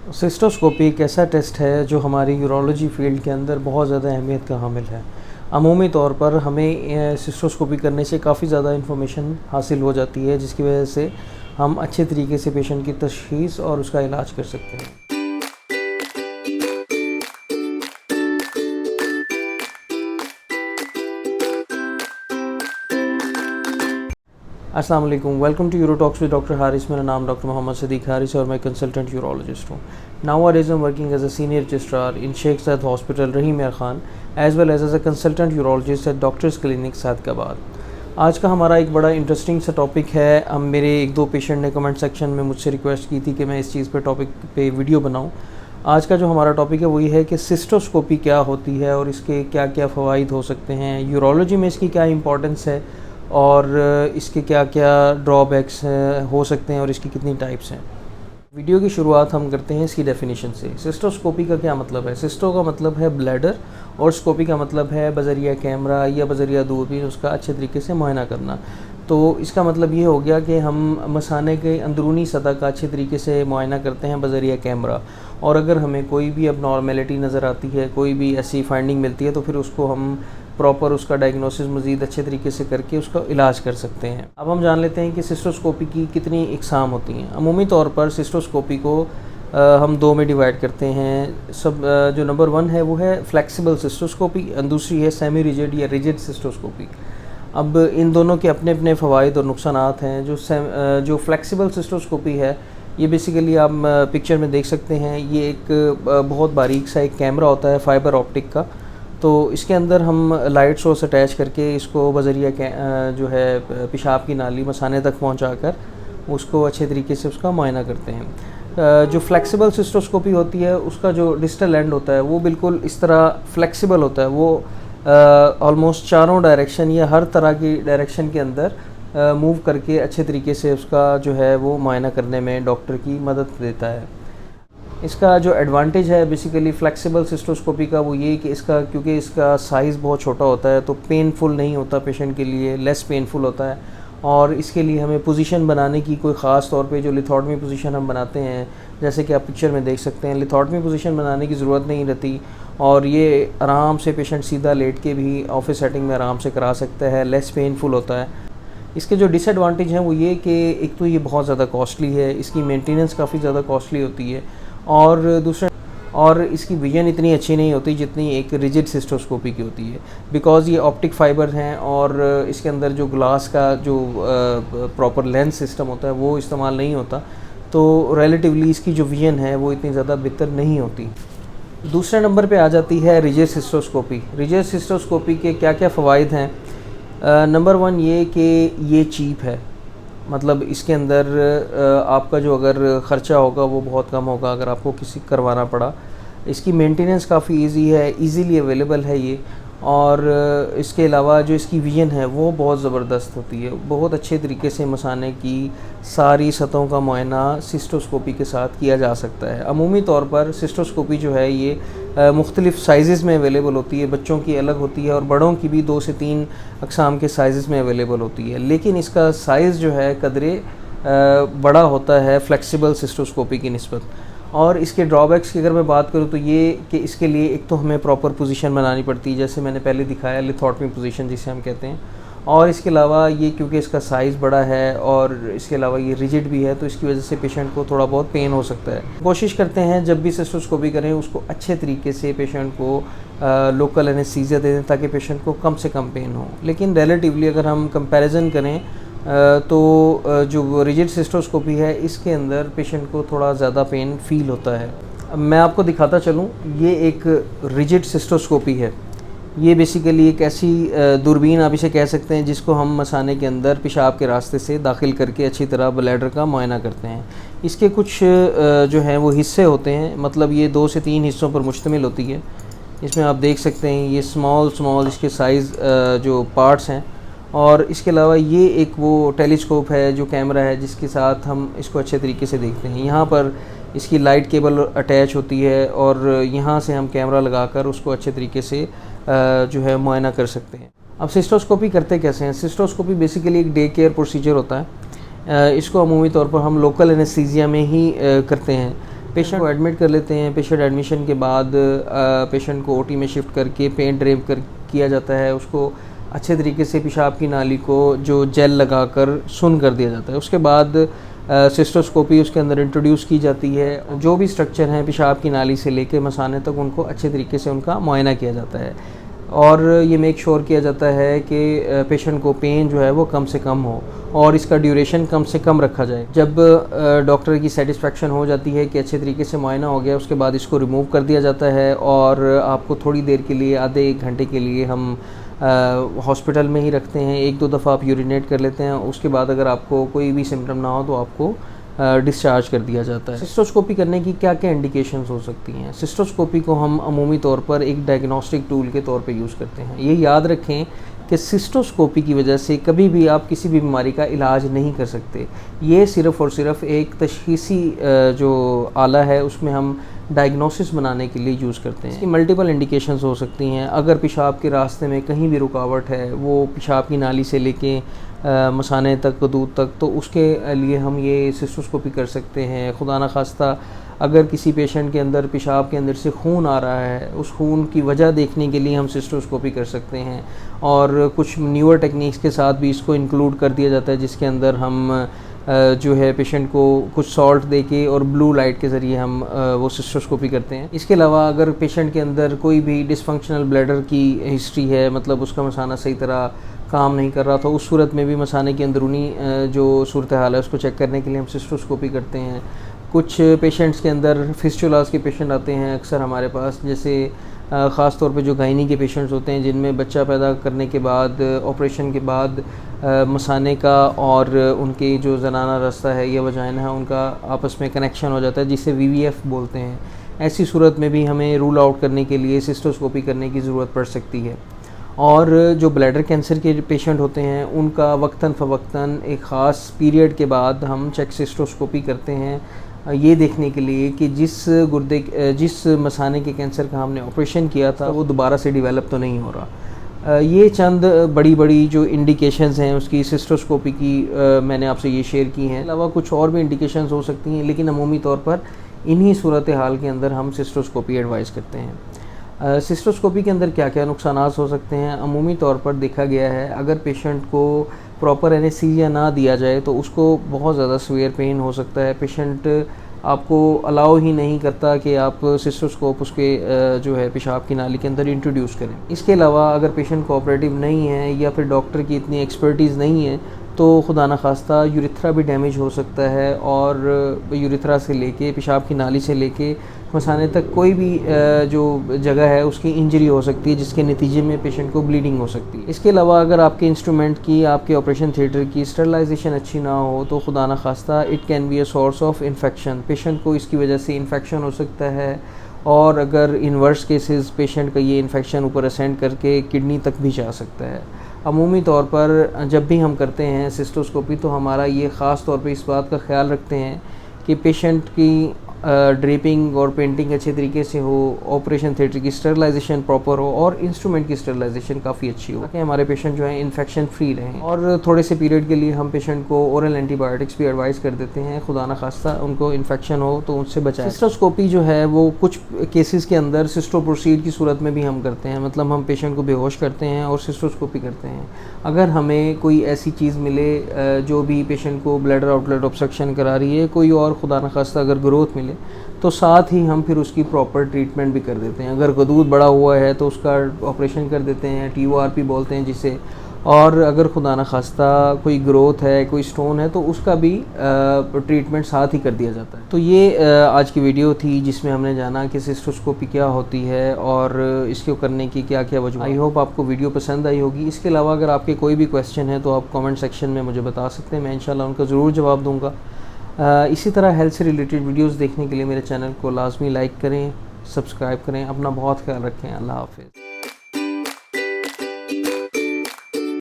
Cystoscopy एक ऐसा test है जो हमारी यूरोलॉजी फील्ड के अंदर बहुत ज़्यादा अहमियत का हामिल है। अमूमी तौर पर हमें सिस्टोस्कोपी करने से काफ़ी ज़्यादा इन्फॉर्मेशन हासिल हो जाती है, जिसकी वजह से हम अच्छे तरीके से पेशेंट की तशख़ीस और उसका इलाज कर सकते हैं। अस्सलाम वालेकुम, welcome to Urotalks with doctor Haris. मेरा नाम डॉक्टर मोहम्मद सदीक हारिस और मैं कंसल्टेंट यूरोलॉजिस्ट हूँ। Nowadays I am working as a senior registrar in Sheikh Zayed hospital Rahim Yar Khan as well as a consultant urologist at doctors clinic Sadiqabad. आज का हमारा एक बड़ा इंटरेस्टिंग सा टॉपिक है। हम मेरे एक दो पेशेंट ने कमेंट सेक्शन में मुझसे रिक्वेस्ट की थी कि मैं इस चीज़ पे टॉपिक पे वीडियो बनाऊँ। आज का जो हमारा टॉपिक है वही है कि सिस्टोस्कोपी क्या होती है और इसके क्या क्या फ़वाइद हो सकते हैं, यूरोलॉजी में इसकी क्या इंपॉर्टेंस है और इसके क्या क्या ड्रॉबैक्स हो सकते हैं और इसकी कितनी टाइप्स हैं। वीडियो की शुरुआत हम करते हैं इसकी डेफिनेशन से। सिस्टोस्कोपी का क्या मतलब है? सिस्टो का मतलब है ब्लैडर और स्कोपी का मतलब है बज़रिया कैमरा या बज़रिया दूरबीन उसका अच्छे तरीके से मुआयना करना। तो इसका मतलब ये हो गया कि हम मसाने के अंदरूनी सतह का अच्छे तरीके से मुआयना करते हैं बज़रिया कैमरा, और अगर हमें कोई भी अब नॉर्मेलिटी नज़र आती है, कोई भी ऐसी फाइंडिंग मिलती है, तो फिर उसको हम प्रॉपर उसका डायग्नोसिस मज़ीद अच्छे तरीके से करके उसका इलाज कर सकते हैं। अब हम जान लेते हैं कि सिस्टोस्कोपी की कितनी इकसाम होती हैं। अमूमी तौर पर सिस्टोस्कोपी को हम दो में डिवाइड करते हैं। जो नंबर 1 है वो है फ्लेक्सिबल सिस्टोस्कोपी, दूसरी है सेमी रिजिड या रिजिड सिस्टोस्कोपी। अब इन दोनों के अपने अपने फ़वाइद और नुकसानात हैं। जो फ्लेक्सिबल सिस्टोस्कोपी है ये बेसिकली आप पिक्चर में देख सकते हैं। ये एक बहुत बारीक सा एक कैमरा होता है फाइबर ऑप्टिक का। तो इसके अंदर हम लाइट सोर्स अटैच करके इसको बज़रिया जो है पेशाब की नाली मसाने तक पहुंचाकर उसको अच्छे तरीके से उसका मुआयना करते हैं। जो फ्लेक्सिबल सिस्टोस्कोपी होती है उसका जो डिस्टल एंड होता है वो बिल्कुल इस तरह फ्लेक्सिबल होता है। वो ऑलमोस्ट चारों डायरेक्शन या हर तरह की डायरेक्शन के अंदर मूव करके अच्छे तरीके से उसका जो है वो मुआयना करने में डॉक्टर की मदद देता है। इसका जो एडवांटेज है बेसिकली फ्लेक्सिबल सिस्टोस्कोपी का वो ये कि इसका क्योंकि इसका साइज़ बहुत छोटा होता है तो पेनफुल नहीं होता पेशेंट के लिए, लेस पेनफुल होता है। और इसके लिए हमें पोजीशन बनाने की कोई ख़ास तौर पे जो लिथोटमी पोजीशन हम बनाते हैं, जैसे कि आप पिक्चर में देख सकते हैं, लिथोटमी पोजीशन बनाने की ज़रूरत नहीं रहती और ये आराम से पेशेंट सीधा लेट के भी ऑफिस सेटिंग में आराम से करा सकता है, लेस पेनफुल होता है। इसके जो डिसएडवांटेज हैं वो ये कि एक तो ये बहुत ज़्यादा कॉस्टली है, इसकी मेंटेनेंस काफ़ी ज़्यादा कॉस्टली होती है, और दूसरा इसकी विजन इतनी अच्छी नहीं होती जितनी एक रिजिड सिस्टोस्कोपी की होती है, बिकॉज़ ये ऑप्टिक फाइबर हैं और इसके अंदर जो ग्लास का जो प्रॉपर लेंस सिस्टम होता है वो इस्तेमाल नहीं होता, तो रिलेटिवली इसकी जो विजन है वो इतनी ज़्यादा बेहतर नहीं होती। दूसरे नंबर पे आ जाती है रिजिड सिस्टोस्कोपी। रिजिड सिस्टोस्कोपी के क्या क्या फ़वाइद हैं? नंबर 1 ये कि ये चीप है, मतलब इसके अंदर आपका जो अगर ख़र्चा होगा वो बहुत कम होगा अगर आपको किसी करवाना पड़ा। इसकी मेंटेनेंस काफ़ी इजी है, इजीली अवेलेबल है ये, और इसके अलावा जो इसकी विजन है वो बहुत ज़बरदस्त होती है। बहुत अच्छे तरीके से मसाने की सारी सतहों का मुआयना सिस्टोस्कोपी के साथ किया जा सकता है। अमूमी तौर पर सिस्टोस्कोपी जो है ये मुख्तलिफ़ साइज़ में अवेलेबल होती है, बच्चों की अलग होती है और बड़ों की भी 2 से 3 अक़साम के साइज़ में अवेलेबल होती है, लेकिन इसका साइज़ जो है कदरे बड़ा होता है फ्लेक्सिबल सिस्टोस्कोपी की निस्बत। और इसके ड्रॉबैक्स की अगर मैं बात करूँ तो ये कि इसके लिए एक तो हमें प्रॉपर पोजीशन बनानी पड़ती है, जैसे मैंने पहले दिखाया लिथोटमी पोजीशन जिसे हम कहते हैं, और इसके अलावा ये क्योंकि इसका साइज़ बड़ा है और इसके अलावा ये रिजिड भी है तो इसकी वजह से पेशेंट को थोड़ा बहुत पेन हो सकता है। कोशिश करते हैं जब भी सिस्टोस्कोपी करें उसको अच्छे तरीके से पेशेंट को लोकल एनेस्थीसिया दे दें ताकि पेशेंट को कम से कम पेन हो। लेकिन रिलेटिवली अगर हम कंपैरिजन करें तो जो रिजिड सिस्टोस्कोपी है इसके अंदर पेशेंट को थोड़ा ज़्यादा पेन फील होता है। मैं आपको दिखाता चलूँ, ये एक रिजिड सिस्टोस्कोपी है। ये बेसिकली एक ऐसी दूरबीन आप इसे कह सकते हैं जिसको हम मसाने के अंदर पेशाब के रास्ते से दाखिल करके अच्छी तरह ब्लैडर का मुआयना करते हैं। इसके कुछ जो हैं वो हिस्से होते हैं, मतलब ये 2 से 3 हिस्सों पर मुश्तमिल होती है। इसमें आप देख सकते हैं ये स्मॉल इसके साइज़ जो पार्ट्स हैं, और इसके अलावा ये एक वो टेलीस्कोप है जो कैमरा है जिसके साथ हम इसको अच्छे तरीके से देखते हैं। यहाँ पर इसकी लाइट केबल अटैच होती है और यहाँ से हम कैमरा लगाकर उसको अच्छे तरीके से जो है मुआयना कर सकते हैं। अब सिस्टोस्कोपी करते कैसे हैं? सिस्टोस्कोपी बेसिकली एक डे केयर प्रोसीजर होता है। इसको अमूमी तौर पर हम लोकल एनेस्थीसिया में ही करते हैं। पेशेंट को एडमिट कर लेते हैं। पेशेंट एडमिशन के बाद पेशेंट को ओटी में शिफ्ट करके पेंट ड्रेप कर किया जाता है। उसको अच्छे तरीके से पेशाब की नाली को जो जेल लगाकर सुन कर दिया जाता है। उसके बाद सिस्टोस्कोपी उसके अंदर इंट्रोड्यूस की जाती है। जो भी स्ट्रक्चर हैं पेशाब की नाली से लेके मसाने तक उनको अच्छे तरीके से उनका मुआयना किया जाता है और ये मेक श्योर किया जाता है कि पेशेंट को पेन जो है वो कम से कम हो और इसका ड्यूरेशन कम से कम रखा जाए। जब डॉक्टर की सेटिस्फेक्शन हो जाती है कि अच्छे तरीके से मुआयना हो गया, उसके बाद इसको रिमूव कर दिया जाता है और आपको थोड़ी देर के लिए, आधे एक घंटे के लिए हम हॉस्पिटल में ही रखते हैं। एक दो दफ़ा आप यूरिनेट कर लेते हैं। उसके बाद अगर आपको कोई भी सिम्टम ना हो तो आपको डिस्चार्ज कर दिया जाता है। सिस्टोस्कोपी करने की क्या क्या इंडिकेशंस हो सकती हैं? सिस्टोस्कोपी को हम अमूमी तौर पर एक डायग्नोस्टिक टूल के तौर पे यूज़ करते हैं। ये याद रखें कि सिस्टोस्कोपी की वजह से कभी भी आप किसी भी बीमारी का इलाज नहीं कर सकते। ये सिर्फ़ और सिर्फ एक तशख़ीसी जो आला है उसमें हम डायग्नोसिस बनाने के लिए यूज़ करते हैं। इसकी मल्टीपल इंडिकेशंस हो सकती हैं। अगर पेशाब के रास्ते में कहीं भी रुकावट है, वो पेशाब की नाली से लेके मसाने तक, दूध तक, तो उसके लिए हम ये सिस्टोस्कोपी कर सकते हैं। खुदा न खास्ता अगर किसी पेशेंट के अंदर पेशाब के अंदर से खून आ रहा है, उस खून की वजह देखने के लिए हम सिस्टोस्कोपी कर सकते हैं और कुछ न्यूअर टेक्निक्स के साथ भी इसको इंक्लूड कर दिया जाता है, जिसके अंदर हम जो है पेशेंट को कुछ सॉल्ट देके और ब्लू लाइट के ज़रिए हम वो सिस्टोस्कोपी करते हैं। इसके अलावा अगर पेशेंट के अंदर कोई भी डिसफंक्शनल ब्लैडर की हिस्ट्री है, मतलब उसका मसाना सही तरह काम नहीं कर रहा, तो उस सूरत में भी मसाने की अंदरूनी जो सूरत हाल है उसको चेक करने के लिए हम सिस्टोस्कोपी करते हैं। कुछ पेशेंट्स के अंदर फिस्टुलास के पेशेंट आते हैं अक्सर हमारे पास, जैसे ख़ास तौर पे जो गायनी के पेशेंट्स होते हैं जिनमें बच्चा पैदा करने के बाद, ऑपरेशन के बाद मसाने का और उनके जो ज़नाना रास्ता है या वजाइना है उनका आपस में कनेक्शन हो जाता है, जिसे वीवीएफ बोलते हैं। ऐसी सूरत में भी हमें रूल आउट करने के लिए सिस्टोस्कोपी करने की ज़रूरत पड़ सकती है। और जो ब्लैडर कैंसर के पेशेंट होते हैं उनका वक्तन फ़वक्तन एक ख़ास पीरियड के बाद हम चेक सिस्टोस्कोपी करते हैं, ये देखने के लिए कि जिस मसाने के कैंसर का हमने ऑपरेशन किया था वो दोबारा से डेवलप तो नहीं हो रहा। ये चंद बड़ी जो इंडिकेशंस हैं उसकी सिस्टोस्कोपी की मैंने आपसे ये शेयर की हैं। अलावा कुछ और भी इंडिकेशंस हो सकती हैं, लेकिन अमूमी तौर पर इन्हीं सूरत हाल के अंदर हम सिस्टोस्कोपी एडवाइस करते हैं। सिस्टोस्कोपी के अंदर क्या क्या नुकसानात हो सकते हैं? अमूमी तौर पर देखा गया है अगर पेशेंट को प्रॉपर एनेस्थीसिया ना दिया जाए तो उसको बहुत ज़्यादा सीवियर पेन हो सकता है। पेशेंट आपको अलाउ ही नहीं करता कि आप सिस्टोस्कोप उसके जो है पेशाब की नाली के अंदर इंट्रोड्यूस करें। इसके अलावा अगर पेशेंट कोऑपरेटिव नहीं है या फिर डॉक्टर की इतनी एक्सपर्टीज़ नहीं है तो खुदा न खास्ता यूरिथ्रा भी डैमेज हो सकता है और यूरिथ्रा से लेके पेशाब की नाली से लेके मसाने तक कोई भी जो जगह है उसकी इंजरी हो सकती है, जिसके नतीजे में पेशेंट को ब्लीडिंग हो सकती है। इसके अलावा अगर आपके इंस्ट्रूमेंट की, आपके ऑपरेशन थिएटर की स्टरलाइजेशन अच्छी ना हो तो खुदा न खास्ता it can be a source of infection. Patient को इसकी वजह से इन्फेक्शन हो सकता है और अगर इन वर्स्ट केसेस पेशेंट का ये इन्फेक्शन ऊपर असेंड करके किडनी तक भी जा सकता है। अमूमी तौर पर जब भी हम करते हैं सिस्टोस्कोपी तो हमारा ये ख़ास तौर पे इस बात का ख्याल रखते हैं कि पेशेंट की ड्रेपिंग और पेंटिंग अच्छे तरीके से हो, ऑपरेशन थिएटर की स्टरलाइजेशन प्रॉपर हो और इंस्ट्रूमेंट की स्टरलाइजेशन काफ़ी अच्छी हो ताकि हमारे पेशेंट जो है इन्फेक्शन फ्री रहें। और थोड़े से पीरियड के लिए हम पेशेंट को ओरल एंटीबायोटिक्स भी एडवाइस कर देते हैं, खुदा न खास्ता उनको इन्फेक्शन हो तो उससे बचाएं। सिस्टोस्कोपी जो है वो कुछ केसेस के अंदर सिस्टोप्रोसीड की सूरत में भी हम करते हैं, मतलब हम पेशेंट को बेहोश करते हैं और सिस्टोस्कोपी करते हैं। अगर हमें कोई ऐसी चीज़ मिले जो भी पेशेंट को ब्लैडर आउटलेट ऑब्स्ट्रक्शन करा रही है, कोई और खुदा न खास्ता अगर ग्रोथ मिले तो साथ ही हम फिर उसकी प्रॉपर ट्रीटमेंट भी कर देते हैं। अगर गदूद बड़ा हुआ है तो उसका ऑपरेशन कर देते हैं, TORP बोलते हैं जिसे, और अगर खुदा न खास्ता कोई ग्रोथ है, कोई स्टोन है तो उसका भी ट्रीटमेंट साथ ही कर दिया जाता है। तो ये आज की वीडियो थी जिसमें हमने जाना कि सिस्टोस्कोपी क्या होती है और इसको करने की क्या क्या वजह। आई होप आपको वीडियो पसंद आई होगी। इसके अलावा अगर आपके कोई भी क्वेश्चन है तो आप कमेंट सेक्शन में मुझे बता सकते हैं, मैं इंशाल्लाह उनका ज़रूर जवाब दूँगा। इसी तरह हेल्थ से रिलेटेड वीडियोस देखने के लिए मेरे चैनल को लाजमी लाइक करें, सब्सक्राइब करें। अपना बहुत ख्याल रखें। अल्लाह हाफ़िज़।